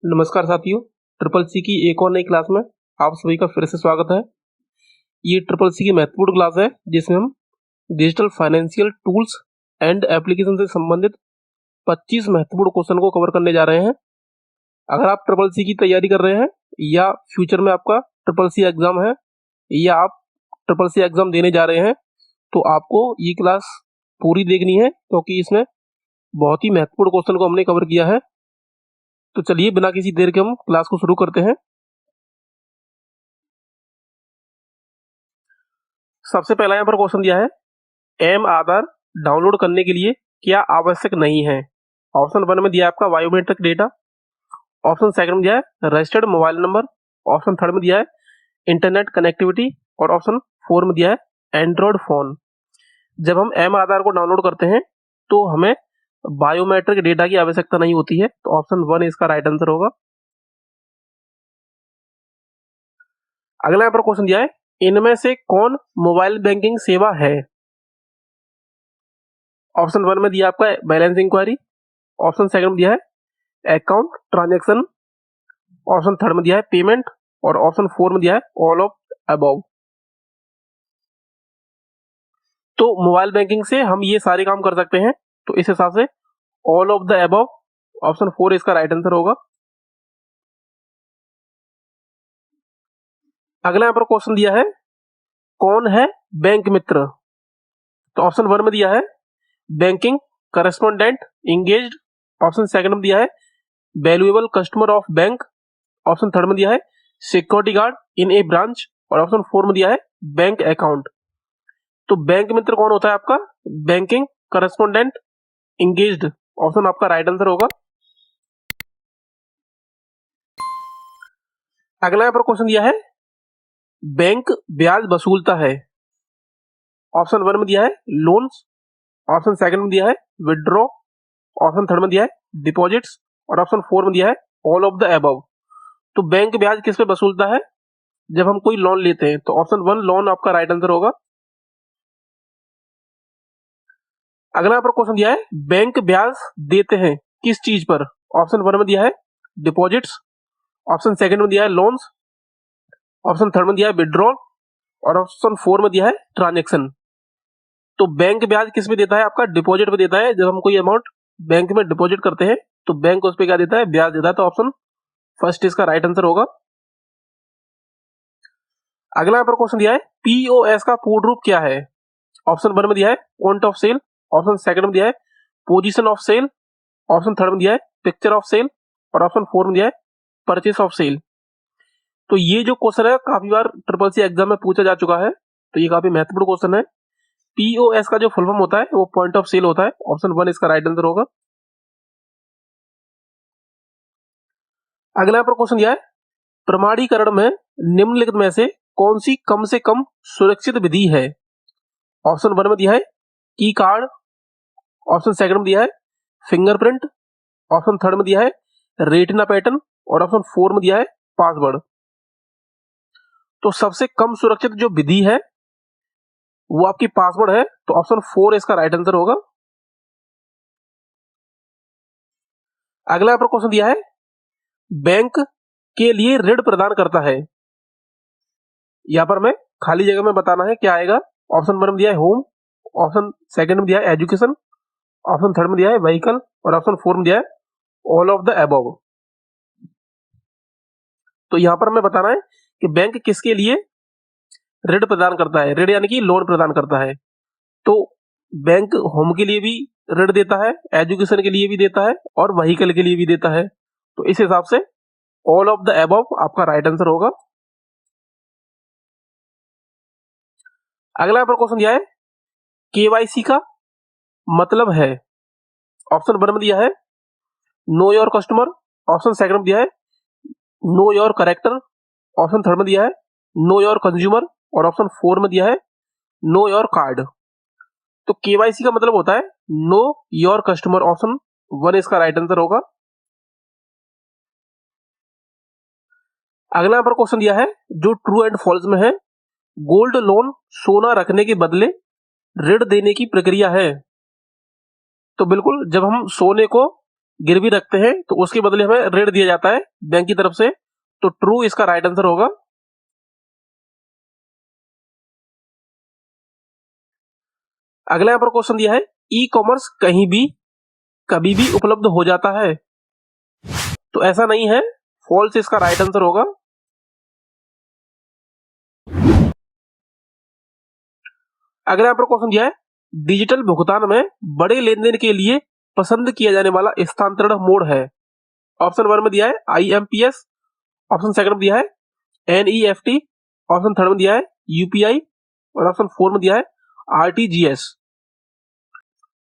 नमस्कार साथियों, triple C की एक और नई क्लास में आप सभी का फिर से स्वागत है। ये ट्रिपल सी की महत्वपूर्ण क्लास है जिसमें हम digital financial tools and application से संबंधित 25 महत्वपूर्ण क्वेश्चन को कवर करने जा रहे हैं। अगर आप ट्रिपल सी की तैयारी कर रहे हैं या फ्यूचर में आपका ट्रिपल सी एग्जाम है या आप ट्रिपल सी एग्जाम देने जा रहे हैं तो आपको ये क्लास पूरी देखनी है, क्योंकि इसमें बहुत ही महत्वपूर्ण क्वेश्चन को हमने कवर किया है। तो चलिए बिना किसी देर के हम क्लास को शुरू करते हैं। सबसे पहला यहाँ पर क्वेश्चन दिया है, एम आधार डाउनलोड करने के लिए क्या आवश्यक नहीं है। ऑप्शन 1 में दिया है आपका बायोमेट्रिक डेटा, ऑप्शन सेकंड में दिया है registered mobile number, option third में दिया है इंटरनेट कनेक्टिविटी और ऑप्शन 4 में दिया है एंड्रॉयड फोन। जब हम एम आधार को डाउनलोड करते हैं तो हमें बायोमेट्रिक डेटा की आवश्यकता नहीं होती है, तो ऑप्शन 1 इसका राइट आंसर होगा। अगला यहाँ पर क्वेश्चन दिया है, इनमें से कौन मोबाइल बैंकिंग सेवा है। ऑप्शन 1 में दिया आपका बैलेंस इंक्वायरी, ऑप्शन सेकंड में दिया है अकाउंट ट्रांजैक्शन, ऑप्शन थर्ड में दिया है पेमेंट और ऑप्शन 4 में दिया है ऑल ऑफ अबव। तो मोबाइल बैंकिंग से हम ये सारे काम कर सकते हैं, तो इस हिसाब से all of the above option 4 इसका राइट आंसर होगा। अगला यहाँ पर क्वेश्चन दिया है, कौन है बैंक मित्र। तो ऑप्शन 1 में दिया है banking correspondent engaged, option second में दिया है valuable customer of bank, option third में दिया है सिक्योरिटी गार्ड इन ए ब्रांच और ऑप्शन 4 में दिया है बैंक अकाउंट। तो बैंक मित्र कौन होता है आपका, बैंकिंग करस्पॉन्डेंट इंगेज्ड, ऑप्शन आपका राइट आंसर होगा। अगला यहाँ पर क्वेश्चन दिया है, बैंक ब्याज वसूलता है। ऑप्शन 1 में दिया है लोन्स, ऑप्शन सेकंड में दिया है विड्रॉ, ऑप्शन थर्ड में दिया है डिपॉजिट्स और ऑप्शन 4 में दिया है ऑल ऑफ द अबव। तो बैंक ब्याज किस पे वसूलता है, जब हम कोई लोन लेते हैं, तो ऑप्शन 1 लोन आपका राइट आंसर होगा। अगला यहाँ पर क्वेश्चन दिया है, बैंक ब्याज देते हैं किस चीज पर। ऑप्शन 1 में दिया है डिपॉजिट्स, ऑप्शन सेकंड में दिया है लोन्स, ऑप्शन थर्ड में दिया है विड्रॉल और ऑप्शन 4 में दिया है ट्रांजेक्शन। तो बैंक ब्याज किस पे देता है आपका, डिपॉजिट पे देता है। जब हम कोई अमाउंट बैंक में डिपॉजिट करते हैं तो बैंक उस पे क्या देता है, ब्याज देता है। तो ऑप्शन फर्स्ट इसका राइट आंसर होगा। अगला यहाँ पर क्वेश्चन दिया है, पीओएस का पूर्ण रूप क्या है। ऑप्शन 1 में दिया है point of sale, option second में दिया है position of sale, option third में दिया है पिक्चर ऑफ सेल और ऑप्शन 4 में दिया है परचेस ऑफ सेल। तो ये जो क्वेश्चन है काफी बार ट्रिपल सी एग्जाम में पूछा जा चुका है, तो ये काफी महत्वपूर्ण क्वेश्चन है। पीओएस का जो फुल फॉर्म होता है वो पॉइंट ऑफ सेल होता है, ऑप्शन 1 इसका राइट आंसर होगा। अगला पर क्वेश्चन दिया है, प्रमाणीकरण में निम्नलिखित में से कौन सी कम से कम सुरक्षित विधि है। ऑप्शन 1 में दिया है की कार्ड, ऑप्शन सेकंड में दिया है फिंगरप्रिंट, ऑप्शन थर्ड में दिया है रेटिना पैटर्न और ऑप्शन 4 में दिया है पासवर्ड। तो सबसे कम सुरक्षित जो विधि है वो आपकी पासवर्ड है, तो ऑप्शन 4 इसका राइट आंसर होगा। अगला पर क्वेश्चन दिया है, बैंक के लिए ऋण प्रदान करता है। यहां पर मैं खाली जगह में बताना है क्या आएगा। ऑप्शन 1 में दिया है होम, ऑप्शन सेकंड में दिया है एजुकेशन, ऑप्शन थर्ड में दिया है व्हीकल और ऑप्शन 4 में दिया है ऑल ऑफ द अबव। तो यहां पर हमें बताना है कि बैंक किसके लिए ऋण प्रदान करता है, ऋण यानी कि लोन प्रदान करता है। तो बैंक होम के लिए भी ऋण देता है, एजुकेशन के लिए भी देता है और व्हीकल के लिए भी देता है। तो इस हिसाब से ऑल ऑफ द अबव आपका राइट आंसर होगा। अगला पर क्वेश्चन दिया है, केवाईसी का मतलब है। ऑप्शन 1 में दिया है know your customer, option second में दिया है know your character, option third में दिया है नो योर कंज्यूमर और ऑप्शन 4 में दिया है नो योर कार्ड। तो केवाईसी का मतलब होता है नो योर कस्टमर, ऑप्शन 1 इसका राइट आंसर होगा। अगला पर क्वेश्चन दिया है, जो ट्रू एंड फॉल्स में है, गोल्ड लोन सोना रखने के बदले ऋण देने की प्रक्रिया है। तो बिल्कुल जब हम सोने को गिरवी रखते हैं तो उसके बदले हमें ऋण दिया जाता है बैंक की तरफ से, तो ट्रू इसका राइट आंसर होगा। अगला यहाँ पर क्वेश्चन दिया है, ई कॉमर्स कहीं भी कभी भी उपलब्ध हो जाता है, तो ऐसा नहीं है, फॉल्स इसका राइट आंसर होगा। अगला यहाँ पर क्वेश्चन दिया है, डिजिटल भुगतान में बड़े लेन देन के लिए पसंद किया जाने वाला स्थानांतरण मोड है। ऑप्शन 1 में दिया है IMPS, ऑप्शन सेकंड में दिया है NEFT, ऑप्शन थर्ड में दिया है UPI और ऑप्शन 4 में दिया है RTGS।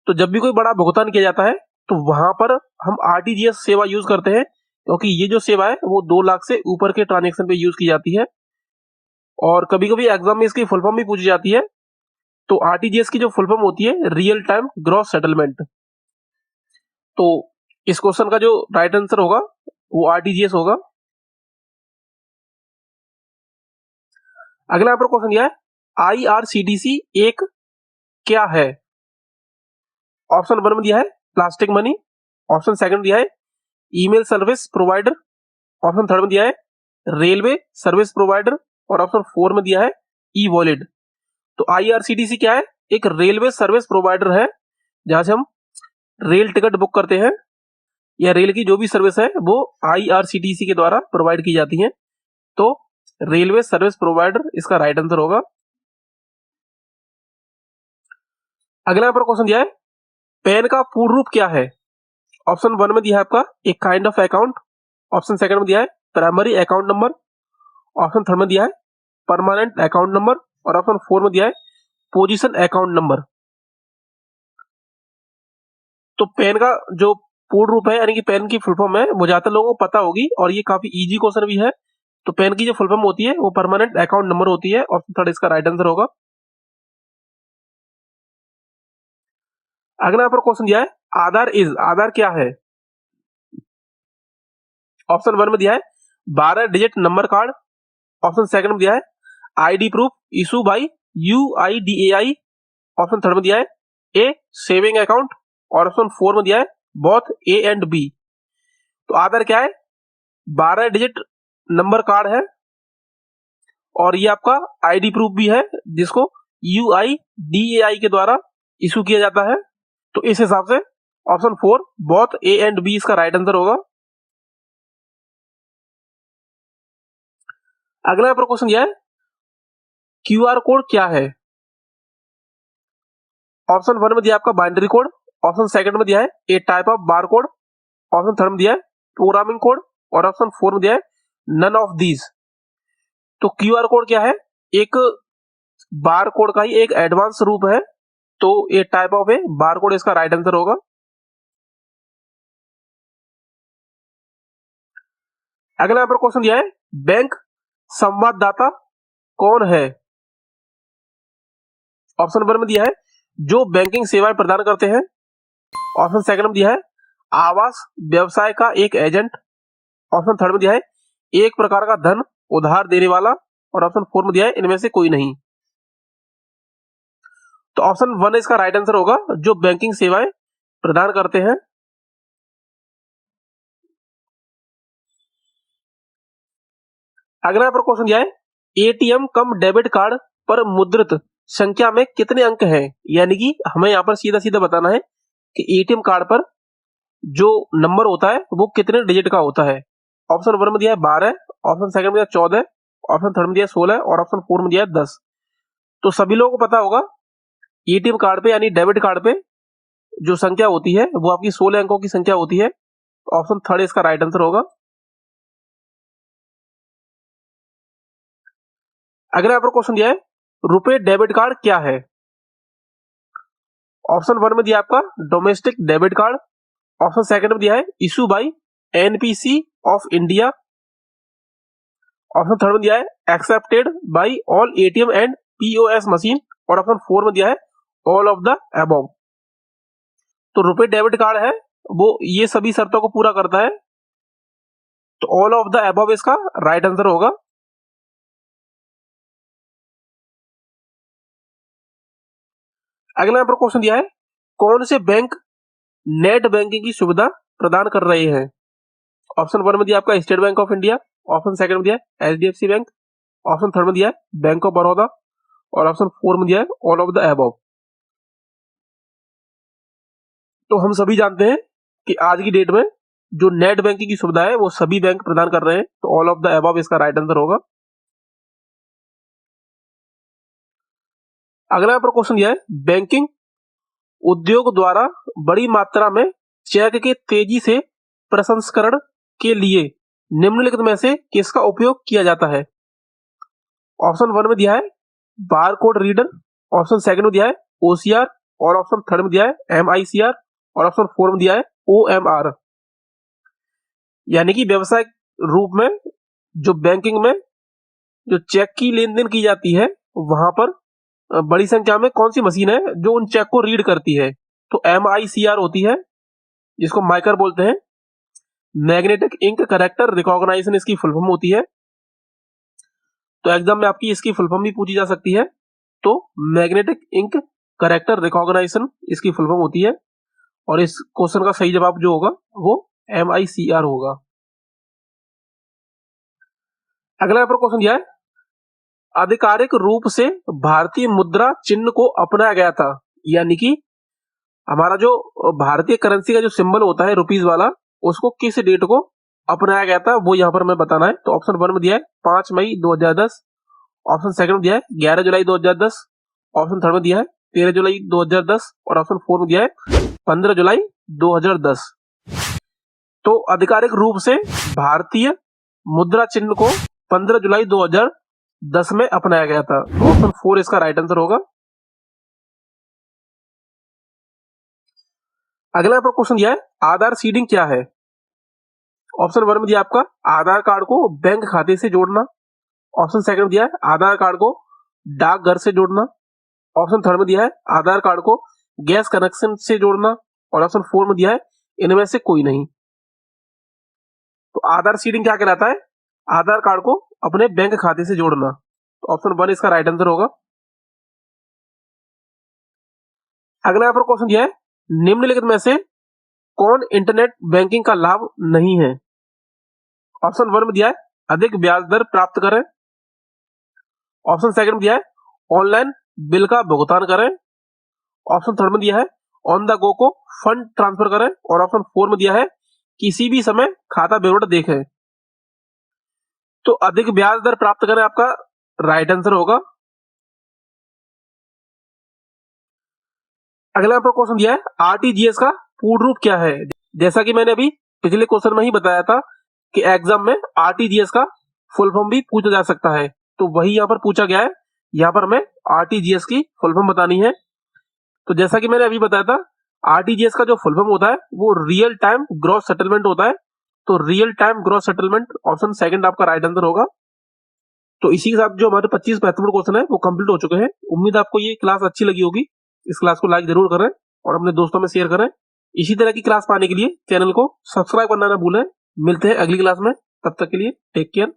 तो जब भी कोई बड़ा भुगतान किया जाता है तो वहां पर हम RTGS सेवा यूज करते हैं, क्योंकि ये जो सेवा है वो 2 लाख से ऊपर के ट्रांजेक्शन पे यूज की जाती है और कभी कभी एग्जाम में इसकी फुल फॉर्म भी पूछी जाती है। तो RTGS की जो फुल फॉर्म होती है रियल टाइम ग्रॉस सेटलमेंट। तो इस क्वेश्चन का जो राइट आंसर होगा वो RTGS होगा। अगला यहाँ पर क्वेश्चन दिया है, IRCTC एक क्या है। ऑप्शन 1 में दिया है प्लास्टिक मनी, ऑप्शन सेकंड दिया है email service provider, option third में दिया है रेलवे सर्विस प्रोवाइडर और ऑप्शन 4 में दिया है ई वॉलेट। तो IRCTC क्या है, एक रेलवे सर्विस प्रोवाइडर है जहां से हम रेल टिकट बुक करते हैं या रेल की जो भी सर्विस है वो IRCTC के द्वारा प्रोवाइड की जाती है। तो रेलवे सर्विस प्रोवाइडर इसका राइट आंसर होगा। अगला यहाँ पर क्वेश्चन दिया है, पैन का पूर्ण रूप क्या है। ऑप्शन 1 में दिया है आपका एक kind of account, option second में दिया है primary account number, option third में दिया है परमानेंट अकाउंट नंबर और ऑप्शन 4 में दिया है पोजीशन अकाउंट नंबर। तो पैन का जो पूर्ण रूप है यानी कि पैन की फुल फॉर्म है वो ज्यादातर लोगों को पता होगी और ये काफी इजी क्वेश्चन भी है। तो पैन की जो फुल फॉर्म होती है वो परमानेंट अकाउंट नंबर होती है, ऑप्शन थर्ड इसका राइट आंसर होगा। अगला यहाँ पर क्वेश्चन दिया है, आधार क्या है। ऑप्शन 1 में दिया है 12 digit number card, option second में दिया है ID proof issue bye UIDAI, option third में दिया है ए सेविंग अकाउंट और ऑप्शन 4 में दिया है बोथ A एंड B। तो आधार क्या है, 12 डिजिट नंबर कार्ड है और ये आपका ID प्रूफ भी है जिसको UIDAI के द्वारा इशू किया जाता है। तो इस हिसाब से option 4 both A and B इसका राइट आंसर होगा। अगला यहाँ पर क्वेश्चन दिया है, QR कोड क्या है। ऑप्शन 1 में दिया आपका बाइनरी कोड, ऑप्शन सेकंड में दिया है a type of bar code, option third में दिया है प्रोग्रामिंग कोड और ऑप्शन 4 में दिया है नन ऑफ दीज। तो QR कोड क्या है, एक बार कोड का ही एक एडवांस रूप है, तो a type of a bar code इसका राइट आंसर होगा। अगला यहाँ पर क्वेश्चन दिया है, बैंक संवाददाता कौन है। ऑप्शन 1 में दिया है जो बैंकिंग सेवाएं प्रदान करते हैं, ऑप्शन सेकंड में दिया है आवास व्यवसाय का एक एजेंट, ऑप्शन थर्ड में दिया है एक प्रकार का धन उधार देने वाला और ऑप्शन 4 में दिया है इनमें से कोई नहीं। तो ऑप्शन 1 इसका राइट आंसर होगा, जो बैंकिंग सेवाएं प्रदान करते हैं। अगला यहाँ पर क्वेश्चन दिया है, ATM कम डेबिट कार्ड पर मुद्रित संख्या में कितने अंक हैं। यानी कि हमें यहाँ पर सीधा सीधा बताना है कि ATM कार्ड पर जो नंबर होता है वो कितने डिजिट का होता है। ऑप्शन 1 में दिया है 12, ऑप्शन सेकंड में दिया है 14, ऑप्शन थर्ड में दिया है 16 और ऑप्शन 4 में दिया है 10। तो सभी लोगों को पता होगा ATM कार्ड पे यानी डेबिट कार्ड पे जो संख्या होती है वो आपकी 16 अंकों की संख्या होती है। ऑप्शन थर्ड इसका राइट आंसर होगा। अगला यहाँ पर क्वेश्चन दिया है, रुपए डेबिट कार्ड क्या है। ऑप्शन 1 में दिया आपका domestic debit card, option second में दिया है issue bye NPC of India, option third में दिया है accepted by all ATM and POS machine और ऑप्शन 4 में दिया है ऑल ऑफ द अबव। तो रुपए डेबिट कार्ड है वो ये सभी शर्तों को पूरा करता है, तो ऑल ऑफ द अबव इसका राइट आंसर होगा। अगला यहाँ पर क्वेश्चन दिया है, कौन से बैंक नेट बैंकिंग की सुविधा प्रदान कर रहे हैं। ऑप्शन 1 में दिया आपका state bank of India, option second में दिया है एचडीएफसी बैंक, ऑप्शन थर्ड में दिया है बैंक ऑफ बड़ौदा और ऑप्शन 4 में दिया है ऑल ऑफ द अबव। तो हम सभी जानते हैं कि आज की डेट में जो नेट बैंकिंग की सुविधा है वो सभी बैंक प्रदान कर रहे हैं, तो ऑल ऑफ द अबव इसका राइट आंसर होगा। अगला यहाँ पर क्वेश्चन दिया है बैंकिंग उद्योग द्वारा बड़ी मात्रा में चेक के तेजी से प्रसंस्करण के लिए निम्नलिखित में से किसका उपयोग किया जाता है। ऑप्शन 1 में दिया है bar code reader, option second में दिया है ओसीआर और ऑप्शन थर्ड में दिया है एमआईसीआर और ऑप्शन 4 में दिया है ओएमआर। यानी कि व्यवसायिक रूप में जो बैंकिंग में जो चेक की लेन देन की जाती है वहां पर बड़ी संख्या में कौन सी मशीन है जो उन चेक को रीड करती है, तो एमआईसीआर होती है जिसको माइकर बोलते हैं, मैग्नेटिक इंक करेक्टर रिकॉग्नाइजेशन इसकी फुल फॉर्म होती है। तो एग्जाम में आपकी इसकी फुल फॉर्म भी पूछी जा सकती है, तो मैग्नेटिक इंक करेक्टर रिकॉग्नाइजेशन इसकी फुल फॉर्म होती है और इस क्वेश्चन का सही जवाब जो होगा वो एमआईसीआर होगा। अगला पर क्वेश्चन दिया है आधिकारिक रूप से भारतीय मुद्रा चिन्ह को अपनाया गया था, यानी कि हमारा जो भारतीय करेंसी का जो सिंबल होता है रुपीज वाला उसको किस डेट को अपनाया गया था वो यहाँ पर हमें बताना है। तो ऑप्शन 1 में दिया है 5 मई 2010, ऑप्शन सेकंड में दिया है 11 जुलाई 2010, ऑप्शन थर्ड में दिया है 13 जुलाई 2010 और ऑप्शन 4 में दिया है 15 जुलाई 2010। तो आधिकारिक रूप से भारतीय मुद्रा चिन्ह को 15 जुलाई 2010 में अपनाया गया था, तो ऑप्शन 4 इसका राइट आंसर होगा। अगला पर क्वेश्चन दिया है आधार सीडिंग क्या है। ऑप्शन 1 में दिया आपका आधार कार्ड को बैंक खाते से जोड़ना, ऑप्शन सेकंड में दिया है आधार कार्ड को डाकघर से जोड़ना, ऑप्शन थर्ड में दिया है आधार कार्ड को गैस कनेक्शन से जोड़ना और ऑप्शन 4 में दिया है इनमें से कोई नहीं। तो आधार सीडिंग क्या कहलाता है, आधार कार्ड को अपने बैंक खाते से जोड़ना, तो ऑप्शन 1 इसका राइट आंसर होगा। अगला यहाँ पर क्वेश्चन दिया है निम्नलिखित में से कौन इंटरनेट बैंकिंग का लाभ नहीं है। ऑप्शन 1 में दिया है अधिक ब्याज दर प्राप्त करें, ऑप्शन सेकंड में दिया है ऑनलाइन बिल का भुगतान करें, ऑप्शन थर्ड में दिया है ऑन द गो को फंड ट्रांसफर करें और ऑप्शन 4 में दिया है किसी भी समय खाता विवरण देखें। तो अधिक ब्याज दर प्राप्त करें आपका राइट आंसर होगा। अगला पर क्वेश्चन दिया है आरटीजीएस का पूर्ण रूप क्या है। जैसा कि मैंने अभी पिछले क्वेश्चन में ही बताया था कि एग्जाम में आरटीजीएस का फुल फॉर्म भी पूछा जा सकता है, तो वही यहाँ पर पूछा गया है। यहाँ पर हमें आरटीजीएस की फुल फॉर्म बतानी है। तो जैसा कि मैंने अभी बताया था आरटीजीएस का जो फुल फॉर्म होता है वो रियल टाइम ग्रॉस सेटलमेंट होता है, तो real time gross settlement option second आपका राइट आंसर होगा। तो इसी के साथ जो हमारे 25 महत्वपूर्ण क्वेश्चन है वो कंप्लीट हो चुके हैं। उम्मीद आपको ये क्लास अच्छी लगी होगी। इस क्लास को लाइक जरूर करें और अपने दोस्तों में शेयर करें। इसी तरह की क्लास पाने के लिए चैनल को सब्सक्राइब करना ना भूलें। मिलते हैं अगली क्लास में, तब तक के लिए टेक केयर।